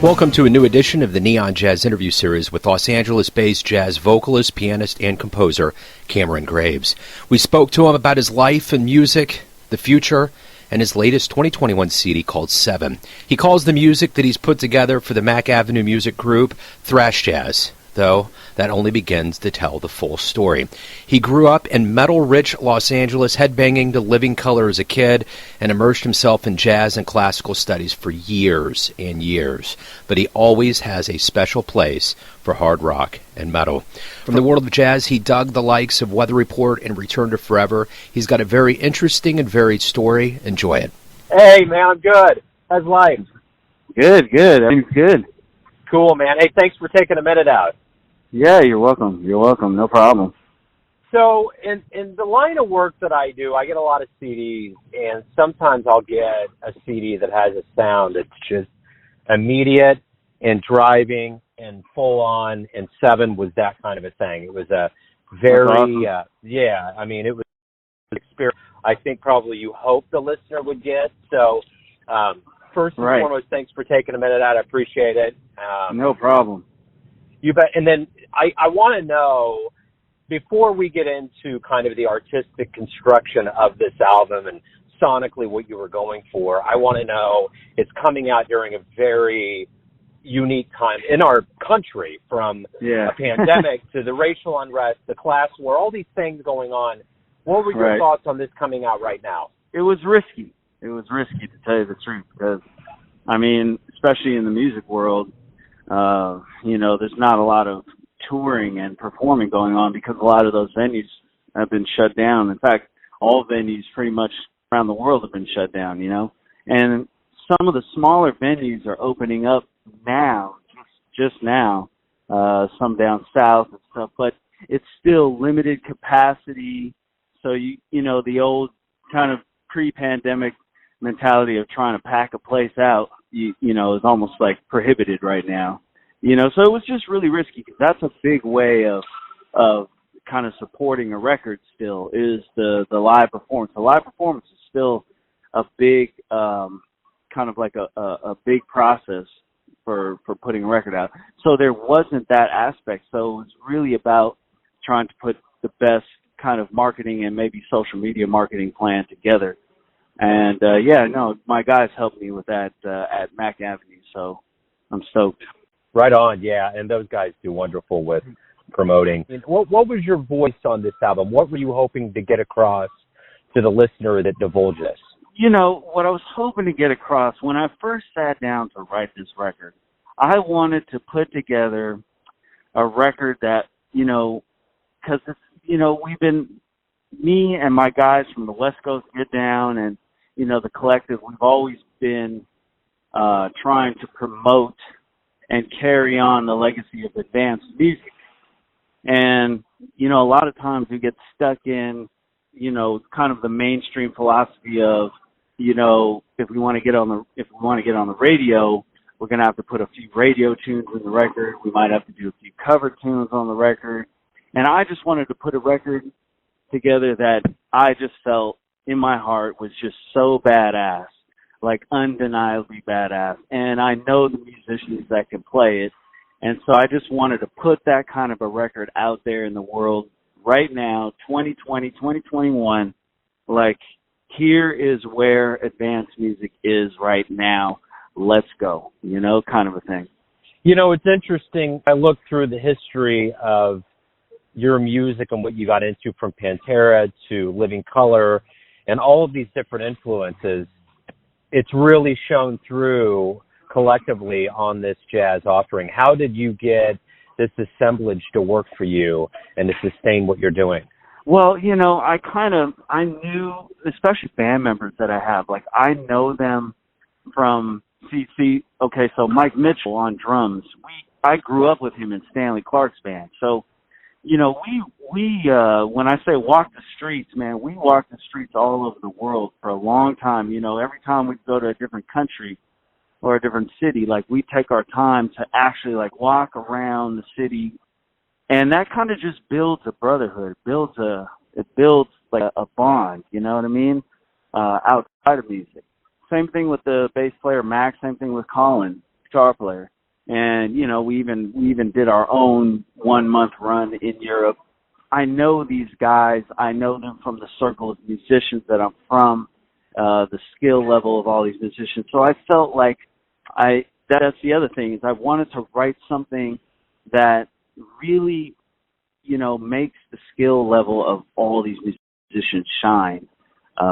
Welcome to a new edition of the Neon Jazz interview series with Los Angeles-based jazz vocalist, pianist, and composer Cameron Graves. We spoke to him about his life and music, the future, and his latest 2021 CD called 7. He calls the music that he's put together for the Mack Avenue Music Group thrash-jazz, though that only begins to tell the full story. He grew up in metal-rich Los Angeles, headbanging to Living Colour as a kid, and immersed himself in jazz and classical studies for years and years. But he always has a special place for hard rock and metal. From the world of jazz, he dug the likes of Weather Report and Return to Forever. He's got a very interesting and varied story. Enjoy it. Hey, man, I'm good. How's life? Good. I'm good. Cool, man. Hey, thanks for taking a minute out. Yeah, you're welcome. No problem. So in the line of work that I do, I get a lot of CDs, and sometimes I'll get a CD that has a sound that's just immediate and driving and full on, and 7 was that kind of a thing. It was a very, awesome. It was an experience I think probably you hope the listener would get. So first and foremost, thanks for taking a minute out. I appreciate it. No problem. You bet. And then I want to know, before we get into kind of the artistic construction of this album and sonically what you were going for, I want to know, it's coming out during a very unique time in our country, from a pandemic to the racial unrest, the class war, all these things going on. What were your thoughts on this coming out right now? It was risky. It was risky, to tell you the truth, because, I mean, especially in the music world, there's not a lot of touring and performing going on because a lot of those venues have been shut down. In fact, all venues pretty much around the world have been shut down, and some of the smaller venues are opening up now, just now, some down south and stuff, but it's still limited capacity. So, the old kind of pre-pandemic mentality of trying to pack a place out, is almost like prohibited right now. So it was just really risky, because that's a big way of kind of supporting a record still, is the live performance. The live performance is still a big, kind of like a big process for putting a record out. So there wasn't that aspect. So it was really about trying to put the best kind of marketing and maybe social media marketing plan together. And, my guys helped me with that at Mack Avenue, so I'm stoked. Right on, yeah, and those guys do wonderful with promoting. What was your voice on this album? What were you hoping to get across to the listener that divulged this? What I was hoping to get across when I first sat down to write this record, I wanted to put together a record that, because we've been, me and my guys from the West Coast get down, and, the collective, we've always been trying to promote and carry on the legacy of advanced music. And, a lot of times we get stuck in, kind of the mainstream philosophy of, if we want to get on the radio, we're going to have to put a few radio tunes in the record. We might have to do a few cover tunes on the record. And I just wanted to put a record together that I just felt in my heart was just so badass, like undeniably badass. And I know the musicians that can play it. And so I just wanted to put that kind of a record out there in the world right now, 2020, 2021. Like, here is where advanced music is right now. Let's go, kind of a thing. It's interesting. I looked through the history of your music and what you got into, from Pantera to Living Colour and all of these different influences. It's really shown through collectively on this jazz offering. How did you get this assemblage to work for you and to sustain what you're doing? Well, I knew, especially band members that I have, like, I know them from so Mike Mitchell on drums. I grew up with him in Stanley Clark's band. So, we when I say walk the streets, man, we walk the streets all over the world for a long time. Every time we go to a different country or a different city, like, we take our time to actually, like, walk around the city. And that kind of just builds a brotherhood. It builds like a bond, you know what I mean? Outside of music. Same thing with the bass player, Max. Same thing with Colin, guitar player. And, you know, we even did our own 1 month run in Europe. I know these guys. I know them from the circle of musicians that I'm from, the skill level of all these musicians. So I felt like that's the other thing, is I wanted to write something that really, you know, makes the skill level of all these musicians shine.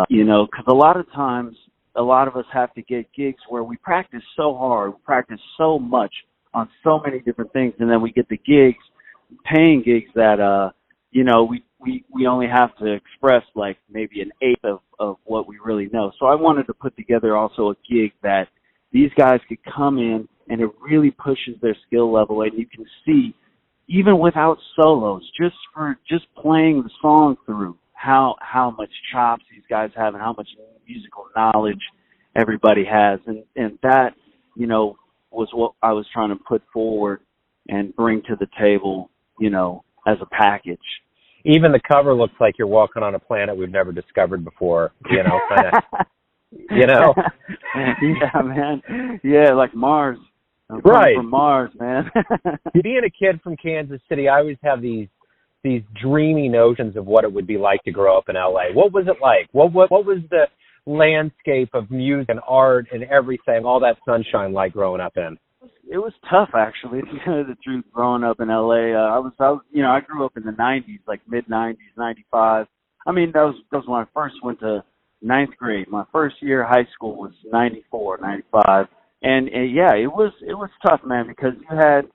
You know, because a lot of times, a lot of us have to get gigs where we practice so hard, we practice so much on so many different things, and then we get the gigs, paying gigs that, you know, we only have to express like maybe an eighth of what we really know. So I wanted to put together also a gig that these guys could come in and it really pushes their skill level, and you can see, even without solos, just playing the song through, how much chops these guys have and how much musical knowledge everybody has. And that, you know, was what I was trying to put forward and bring to the table, you know, as a package. Even the cover looks like you're walking on a planet we've never discovered before, you know, kind of, you know? Yeah, man. Yeah, like Mars. I'm right. From Mars, man. Being a kid from Kansas City, I always have these dreamy notions of what it would be like to grow up in LA. What was it like? What was the landscape of music and art and everything, all that sunshine like growing up in? It was tough, actually, to tell you the truth, growing up in LA. I grew up in the 90s, like mid-90s, 95. I mean, that was when I first went to ninth grade. My first year of high school was 94, 95. And yeah, it was tough, man, because you had,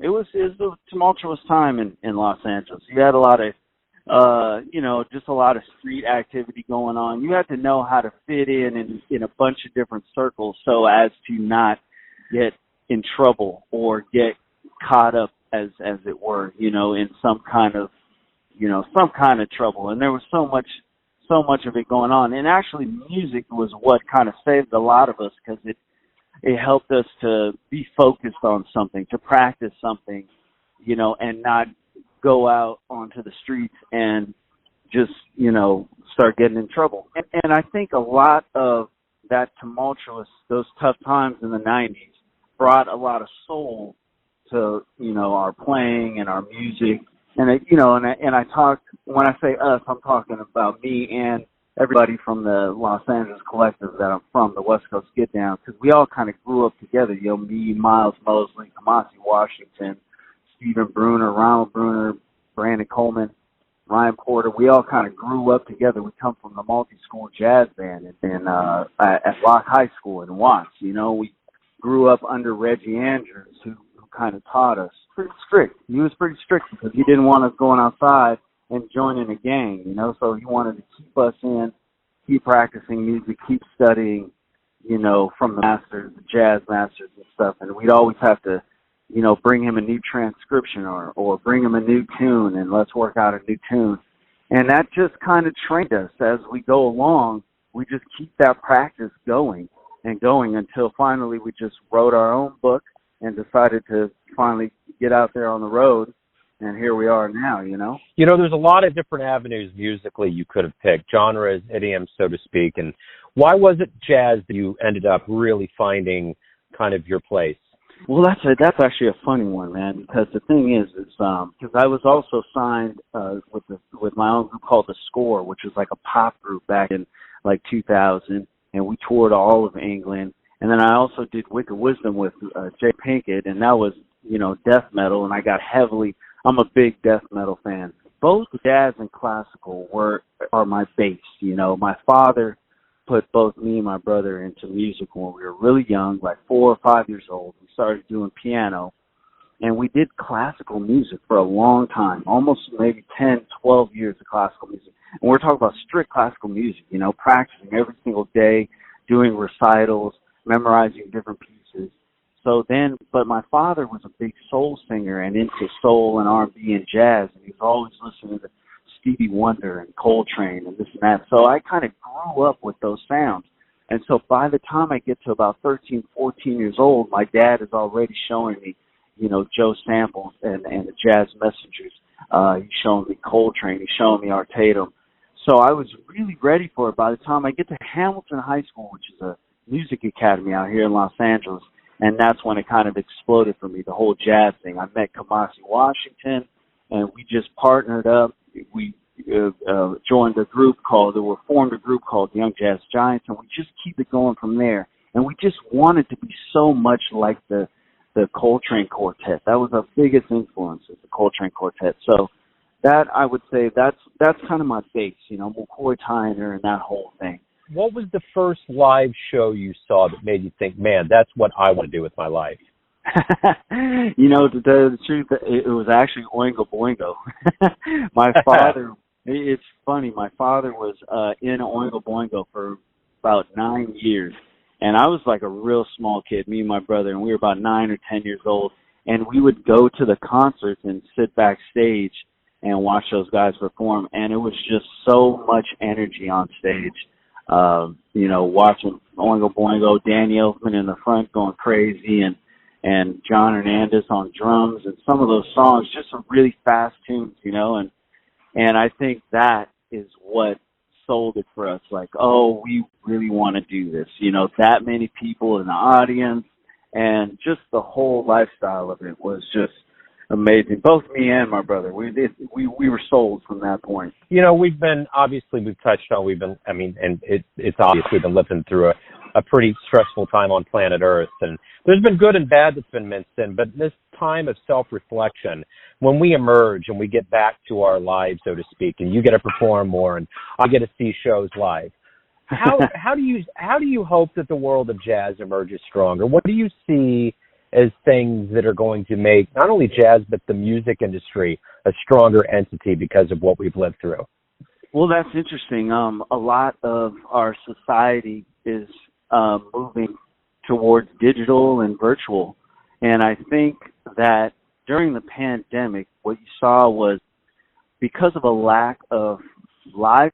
it was a tumultuous time in Los Angeles. You had a lot of, you know, just a lot of street activity going on. You had to know how to fit in a bunch of different circles so as to not get in trouble or get caught up, as it were, you know, in some kind of trouble. And there was so much of it going on. And actually, music was what kind of saved a lot of us, because it helped us to be focused on something, to practice something, you know, and not go out onto the streets and just, you know, start getting in trouble. And I think a lot of that those tough times in the 90s brought a lot of soul to, you know, our playing and our music. And, you know, and I talk, when I say us, I'm talking about me and everybody from the Los Angeles collective that I'm from, the West Coast Get Down, because we all kind of grew up together. You know, me, Miles Mosley, Kamasi Washington, Stephen Bruner, Ronald Bruner, Brandon Coleman, Ryan Porter. We all kind of grew up together. We come from the multi-school jazz band at Locke High School in Watts. You know, we grew up under Reggie Andrews, who kind of taught us. Pretty strict. He was pretty strict because he didn't want us going outside and joining a gang, you know, so he wanted to keep us in, keep practicing music, keep studying, you know, from the masters, the jazz masters and stuff. And we'd always have to, you know, bring him a new transcription or bring him a new tune, and let's work out a new tune. And that just kind of trained us as we go along. We just keep that practice going until finally we just wrote our own book and decided to finally get out there on the road. And here we are now, you know? You know, there's a lot of different avenues musically you could have picked, genres, idioms, so to speak. And why was it jazz that you ended up really finding kind of your place? Well, that's actually a funny one, man, because the thing is because I was also signed with my own group called The Score, which was like a pop group back in like 2000, and we toured all of England. And then I also did Wicked Wisdom with Jay Pinkett, and that was, you know, death metal, and I got I'm a big death metal fan. Both jazz and classical are my base, you know. My father put both me and my brother into music when we were really young, like 4 or 5 years old. We started doing piano, and we did classical music for a long time, almost maybe 10, 12 years of classical music. And we're talking about strict classical music, you know, practicing every single day, doing recitals, memorizing different pieces. So then, but my father was a big soul singer and into soul and R&B and jazz, and he was always listening to Stevie Wonder and Coltrane and this and that. So I kind of grew up with those sounds. And so by the time I get to about 13, 14 years old, my dad is already showing me, you know, Joe Samples and the Jazz Messengers. He's showing me Coltrane. He's showing me Art Tatum. So I was really ready for it by the time I get to Hamilton High School, which is a music academy out here in Los Angeles. And that's when it kind of exploded for me, the whole jazz thing. I met Kamasi Washington, and we just partnered up. We formed a group called Young Jazz Giants, and we just keep it going from there. And we just wanted to be so much like the Coltrane Quartet. That was our biggest influence, is the Coltrane Quartet. So that, I would say, that's kind of my base, McCoy Tyner and that whole thing. What was the first live show you saw that made you think, man, that's what I want to do with my life? To tell you the truth, it was actually Oingo Boingo. My father, it's funny, my father was in Oingo Boingo for about 9 years. And I was like a real small kid, me and my brother, and we were about 9 or 10 years old. And we would go to the concerts and sit backstage and watch those guys perform. And it was just so much energy on stage. Watching Oingo Boingo, Danny Elfman in the front going crazy, and John Hernandez on drums, and some of those songs, just some really fast tunes, and I think that is what sold it for us. Like, oh, we really want to do this, that many people in the audience, and just the whole lifestyle of it was just amazing. Both me and my brother, we were sold from that point. We've touched on, and it's obvious we've been living through a pretty stressful time on planet Earth, and there's been good and bad that's been mixed in, but this time of self-reflection, when we emerge and we get back to our lives, so to speak, and you get to perform more and I get to see shows live, how do you hope that the world of jazz emerges stronger? What do you see as things that are going to make not only jazz but the music industry a stronger entity because of what we've lived through? Well, that's interesting. A lot of our society is moving towards digital and virtual. And I think that during the pandemic, what you saw was, because of a lack of live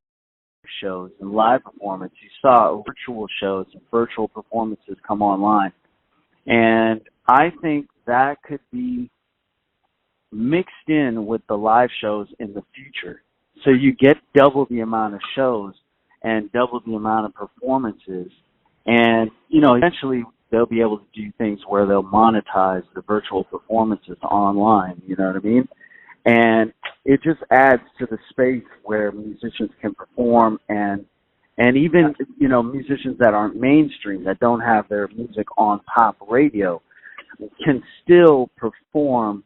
shows and live performance, you saw virtual shows and virtual performances come online. And I think that could be mixed in with the live shows in the future. So you get double the amount of shows and double the amount of performances. And, eventually they'll be able to do things where they'll monetize the virtual performances online, you know what I mean? And it just adds to the space where musicians can perform, and even, musicians that aren't mainstream, that don't have their music on pop radio, can still perform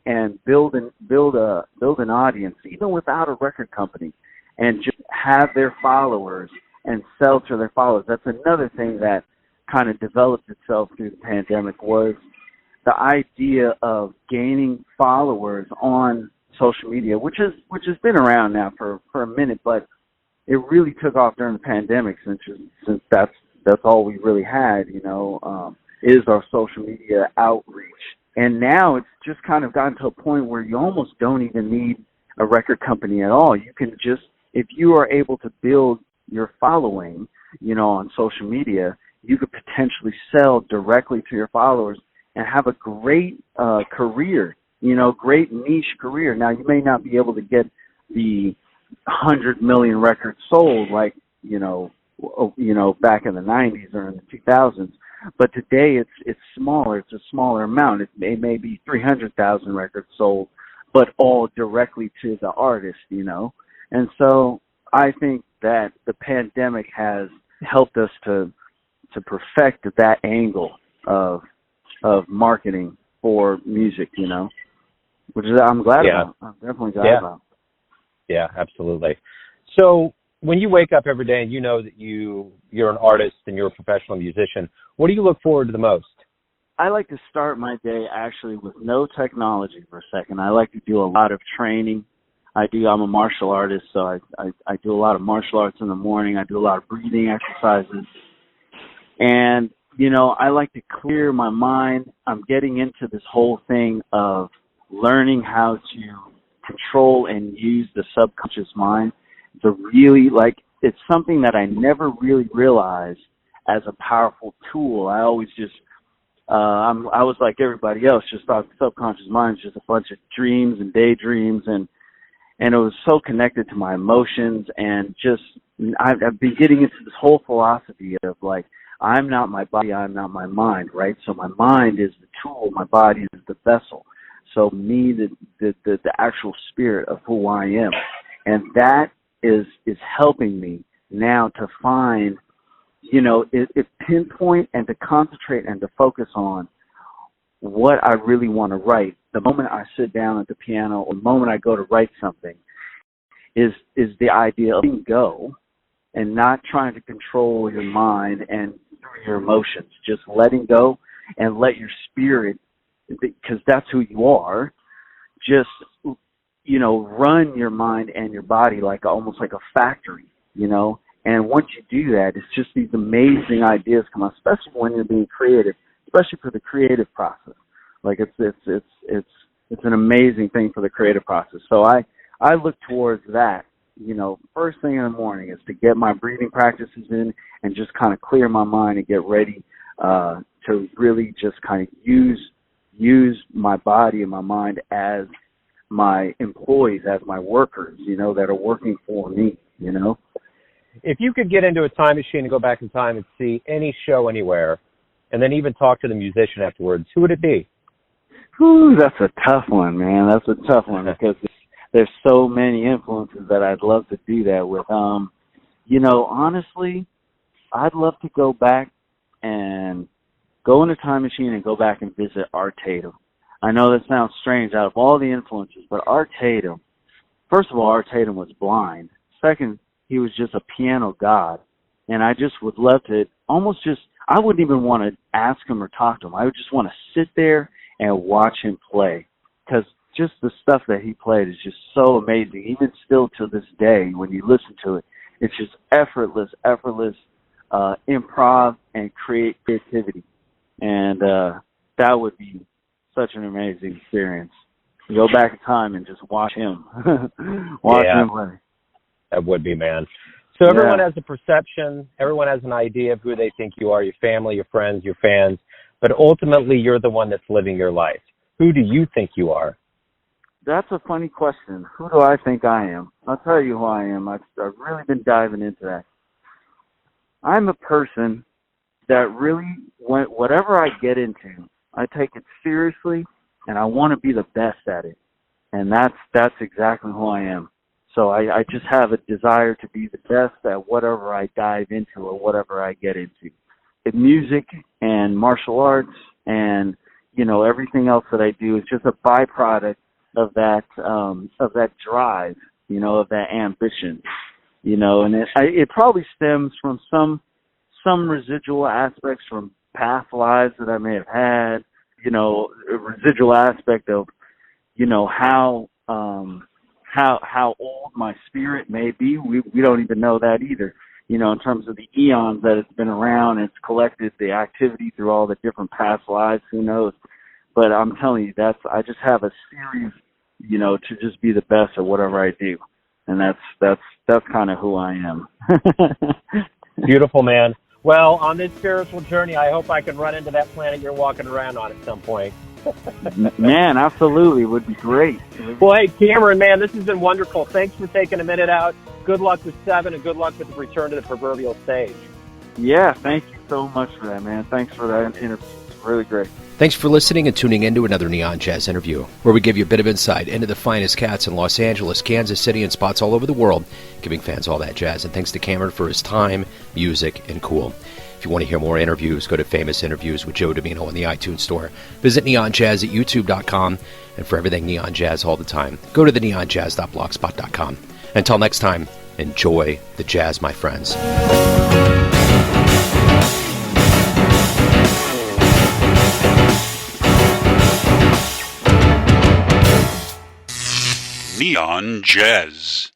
and build an audience, even without a record company, and just have their followers and sell to their followers. That's another thing that kind of developed itself through the pandemic, was the idea of gaining followers on social media, which has been around now for a minute, but it really took off during the pandemic, since that's all we really had, is our social media outreach. And now it's just kind of gotten to a point where you almost don't even need a record company at all. You can just, if you are able to build your following, on social media, you could potentially sell directly to your followers and have a great career, great niche career. Now, you may not be able to get the 100 million records sold like, back in the 90s or in the 2000s, but today it's smaller. It's a smaller amount. It may be 300,000 records sold, but all directly to the artist, And so I think that the pandemic has helped us to perfect that angle of marketing for music, which is, I'm glad about. I'm definitely glad about. Yeah, absolutely. So when you wake up every day and you know that you're an artist and you're a professional musician, what do you look forward to the most? I like to start my day actually with no technology for a second. I like to do a lot of training. I'm a martial artist, so I do a lot of martial arts in the morning. I do a lot of breathing exercises. And, I like to clear my mind. I'm getting into this whole thing of learning how to control and use the subconscious mind. It's something that I never really realized as a powerful tool. I always just, I was like everybody else, just thought the subconscious mind is just a bunch of dreams and daydreams, and it was so connected to my emotions, and just, I've been getting into this whole philosophy of like, I'm not my body, I'm not my mind, right? So my mind is the tool, my body is the vessel. So me, the actual spirit of who I am. And that is helping me now to find, it pinpoint and to concentrate and to focus on what I really want to write. The moment I sit down at the piano or the moment I go to write something is the idea of letting go and not trying to control your mind and through your emotions, just letting go and let your spirit, because that's who you are, just, run your mind and your body almost like a factory, and once you do that, it's just these amazing ideas come out, especially when you're being creative, especially for the creative process. It's an amazing thing for the creative process. So I look towards that, first thing in the morning is to get my breathing practices in and just kind of clear my mind and get ready to really just kind of use my body and my mind as my employees, as my workers, that are working for me, If you could get into a time machine and go back in time and see any show anywhere, and then even talk to the musician afterwards, who would it be? Whew, that's a tough one, man. That's a tough one because there's so many influences that I'd love to do that with. Honestly, I'd love to go back and go in a time machine and go back and visit Art Tatum. I know that sounds strange out of all the influences, but Art Tatum, first of all, Art Tatum was blind. Second, he was just a piano god. And I just would love to I wouldn't even want to ask him or talk to him. I would just want to sit there and watch him play. Because just the stuff that he played is just so amazing. Even still to this day, when you listen to it, it's just effortless improv and creativity. And that would be such an amazing experience. Go back in time and just watch him. Him play. That would be, man. So everyone has a perception. Everyone has an idea of who they think you are, your family, your friends, your fans. But ultimately, you're the one that's living your life. Who do you think you are? That's a funny question. Who do I think I am? I'll tell you who I am. I've really been diving into that. I'm a person that really, whatever I get into, I take it seriously, and I want to be the best at it. And that's exactly who I am. So I just have a desire to be the best at whatever I dive into or whatever I get into. Music and martial arts and, everything else that I do is just a byproduct of that drive, of that ambition, and it probably stems from some residual aspects from past lives that I may have had, a residual aspect of, how old my spirit may be. We don't even know that either, in terms of the eons that it's been around. It's collected the activity through all the different past lives. Who knows? But I'm telling you, I just have a series, to just be the best at whatever I do. And that's kind of who I am. Beautiful, man. Well, on this spiritual journey, I hope I can run into that planet you're walking around on at some point. Man, absolutely. It would be great. Well, hey, Cameron, man, this has been wonderful. Thanks for taking a minute out. Good luck with 7 and good luck with the return to the proverbial stage. Yeah, thank you so much for that, man. Thanks for that interview. It's really great. Thanks for listening and tuning in to another Neon Jazz interview, where we give you a bit of insight into the finest cats in Los Angeles, Kansas City, and spots all over the world, giving fans all that jazz. And thanks to Cameron for his time, music, and cool. If you want to hear more interviews, go to Famous Interviews with Joe Domino in the iTunes Store. Visit neonjazz at youtube.com. And for everything Neon Jazz all the time, go to the neonjazz.blogspot.com. Until next time, enjoy the jazz, my friends. Neon Jazz.